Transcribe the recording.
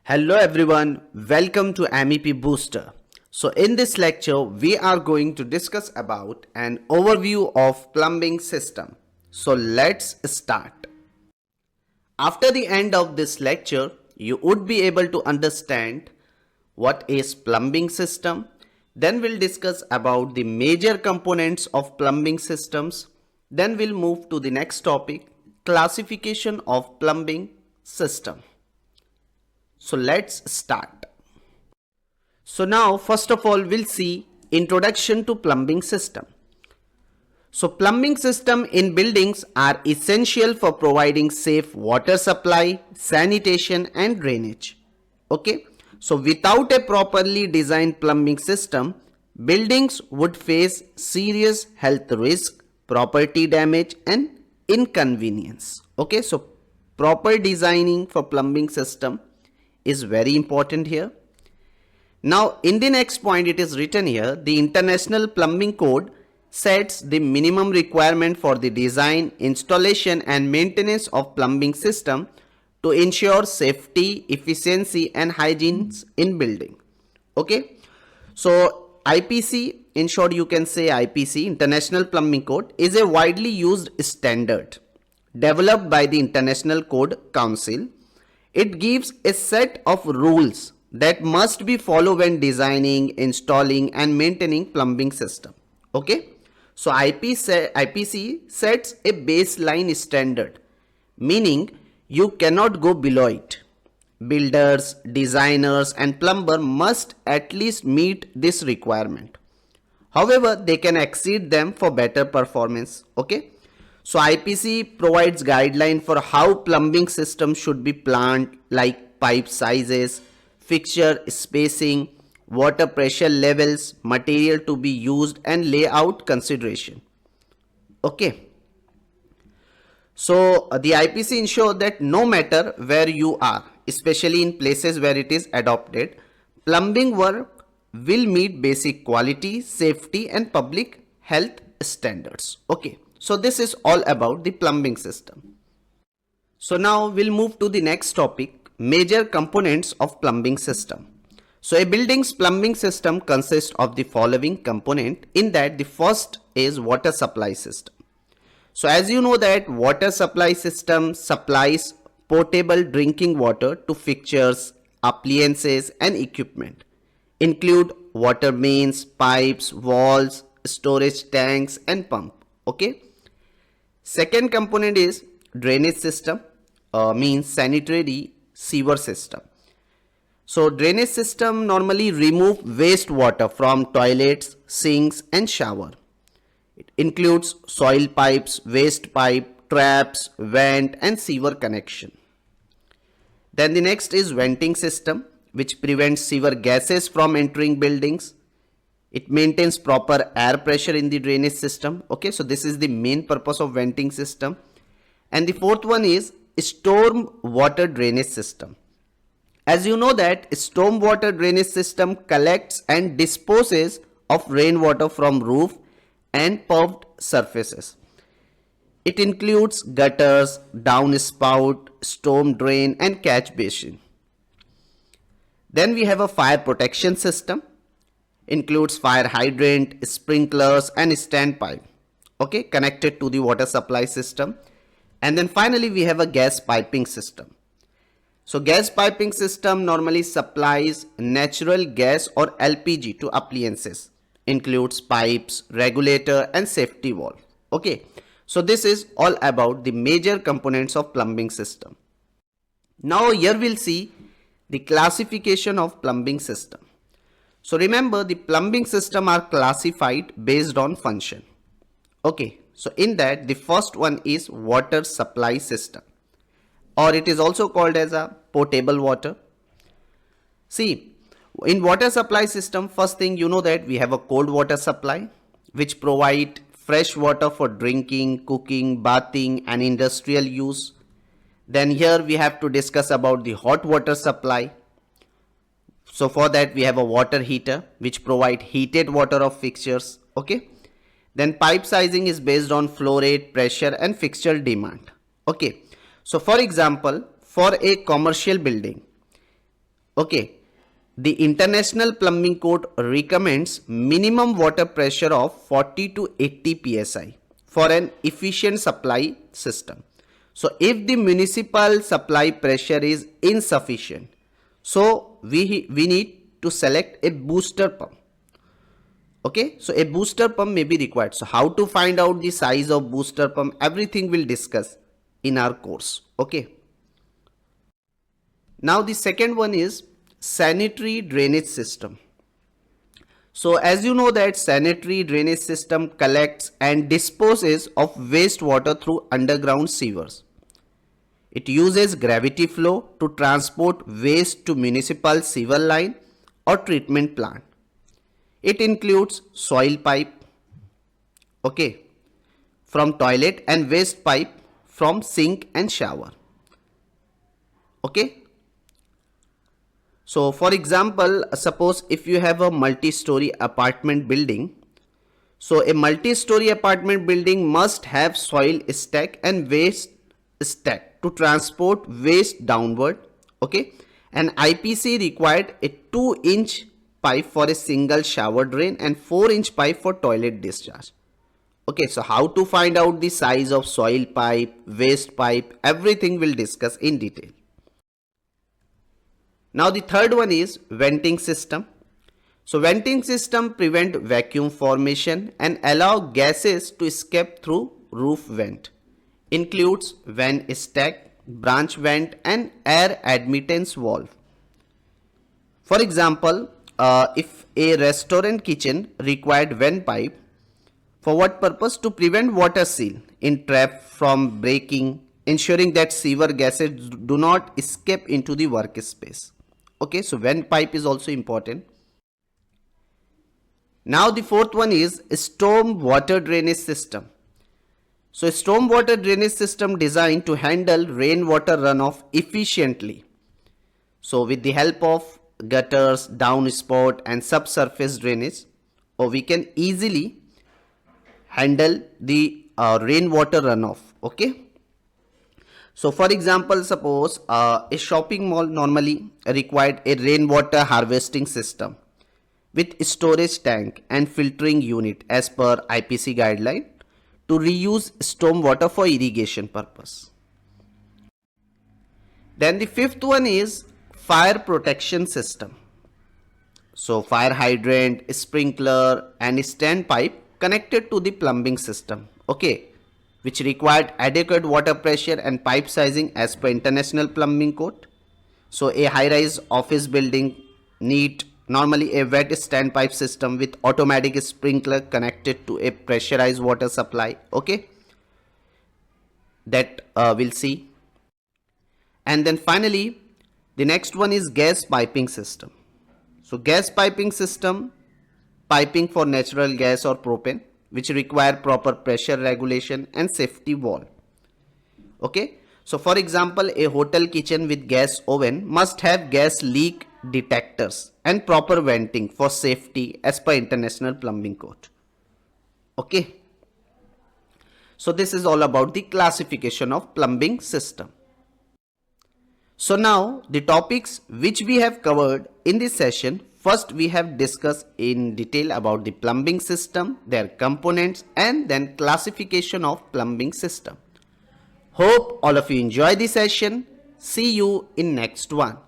Hello everyone, welcome to MEP Booster. So in this lecture, we are going to discuss about an overview of plumbing system. So let's start. After the end of this lecture, you would be able to understand what is plumbing system. Then we'll discuss about the major components of plumbing systems. Then we'll move to the next topic, classification of plumbing system. So let's start. So now first of all we'll see introduction to plumbing system. So plumbing system in buildings are essential for providing safe water supply, sanitation and drainage. Okay. So without a properly designed plumbing system, buildings would face serious health risk, property damage and inconvenience. Okay. So proper designing for plumbing system is very important here. Now in the next point it is written here, the International Plumbing Code sets the minimum requirement for the design, installation and maintenance of plumbing system to ensure safety, efficiency and hygiene in building. Okay. So IPC, in short you can say IPC, International Plumbing Code, is a widely used standard developed by the International Code Council. It gives a set of rules that must be followed when designing, installing and maintaining plumbing system. Okay. So IPC sets a baseline standard, meaning you cannot go below it. Builders, designers and plumber must at least meet this requirement. However, they can exceed them for better performance. Okay. So IPC provides guidelines for how plumbing system should be planned, like pipe sizes, fixture spacing, water pressure levels, material to be used and layout consideration. Okay. So the IPC ensures that no matter where you are, especially in places where it is adopted, plumbing work will meet basic quality, safety and public health standards. Okay. So this is all about the plumbing system. So now we'll move to the next topic, major components of plumbing system. So a building's plumbing system consists of the following component, in that the first is water supply system. So as you know that water supply system supplies potable drinking water to fixtures, appliances and equipment. Include water mains, pipes, walls, storage tanks and pump. Okay. Second component is drainage system, means sanitary sewer system. So drainage system normally remove wastewater from toilets, sinks and shower. It includes soil pipes, waste pipe, traps, vent and sewer connection. Then the next is venting system, which prevents sewer gases from entering buildings. It maintains proper air pressure in the drainage system. Okay, so this is the main purpose of venting system. And the fourth one is storm water drainage system. As you know that storm water drainage system collects and disposes of rainwater from roof and paved surfaces. It includes gutters, downspout, storm drain and catch basin. Then we have a fire protection system. Includes fire hydrant, sprinklers and standpipe, okay, connected to the water supply system. And then finally we have a gas piping system. So gas piping system normally supplies natural gas or LPG to appliances. Includes pipes, regulator and safety valve. Okay, so this is all about the major components of plumbing system. Now here we'll see the classification of plumbing system. So remember, the plumbing system are classified based on function. Okay, so in that the first one is water supply system, or it is also called as a potable water. See, in water supply system, first thing you know that we have a cold water supply, which provide fresh water for drinking, cooking, bathing and industrial use. Then here we have to discuss about the hot water supply. So for that we have a water heater, which provide heated water of fixtures. Okay. Then pipe sizing is based on flow rate, pressure and fixture demand. Okay. So for example, for a commercial building, Okay. The International Plumbing Code recommends minimum water pressure of 40 to 80 psi for an efficient supply system. So if the municipal supply pressure is insufficient, so we need to select a booster pump. Okay, so a booster pump may be required. So how to find out the size of booster pump, everything we'll discuss in our course. Okay. Now the second one is sanitary drainage system. So as you know that sanitary drainage system collects and disposes of wastewater through underground sewers. It uses gravity flow to transport waste to municipal sewer line or treatment plant. It includes soil pipe, okay, from toilet and waste pipe from sink and shower. Okay. So for example, suppose if you have a multi-story apartment building, so a multi-story apartment building must have soil stack and waste stack to transport waste downward. Okay. An IPC required a 2-inch pipe for a single shower drain and 4-inch pipe for toilet discharge. Okay, so how to find out the size of soil pipe, waste pipe, everything we'll discuss in detail. Now the third one is venting system. So venting system prevent vacuum formation and allow gases to escape through roof vent. Includes vent stack, branch vent and air admittance valve. For example, if a restaurant kitchen required vent pipe, for what purpose? To prevent water seal in trap from breaking, ensuring that sewer gases do not escape into the workspace. Okay, so vent pipe is also important. Now the fourth one is storm water drainage system. So storm water drainage system designed to handle rainwater runoff efficiently. So with the help of gutters, downspout and subsurface drainage, or we can easily handle the rainwater runoff. Okay. So for example, suppose a shopping mall normally required a rainwater harvesting system with storage tank and filtering unit as per IPC guideline to reuse storm water for irrigation purpose. Then the fifth one is fire protection system. So fire hydrant, sprinkler and standpipe connected to the plumbing system. Okay, which required adequate water pressure and pipe sizing as per International Plumbing Code. So a high-rise office building need normally a wet standpipe system with automatic sprinkler connected to a pressurized water supply. Okay, that we'll see. And then finally, the next one is gas piping system. So gas piping system, piping for natural gas or propane, which require proper pressure regulation and safety valve. Okay, so for example, a hotel kitchen with gas oven must have gas leak detectors and proper venting for safety as per International Plumbing Code. Okay, so this is all about the classification of plumbing system. So now the topics which we have covered in this session. First, we have discussed in detail about the plumbing system, their components, and then classification of plumbing system. Hope all of you enjoy the session. See you in next one.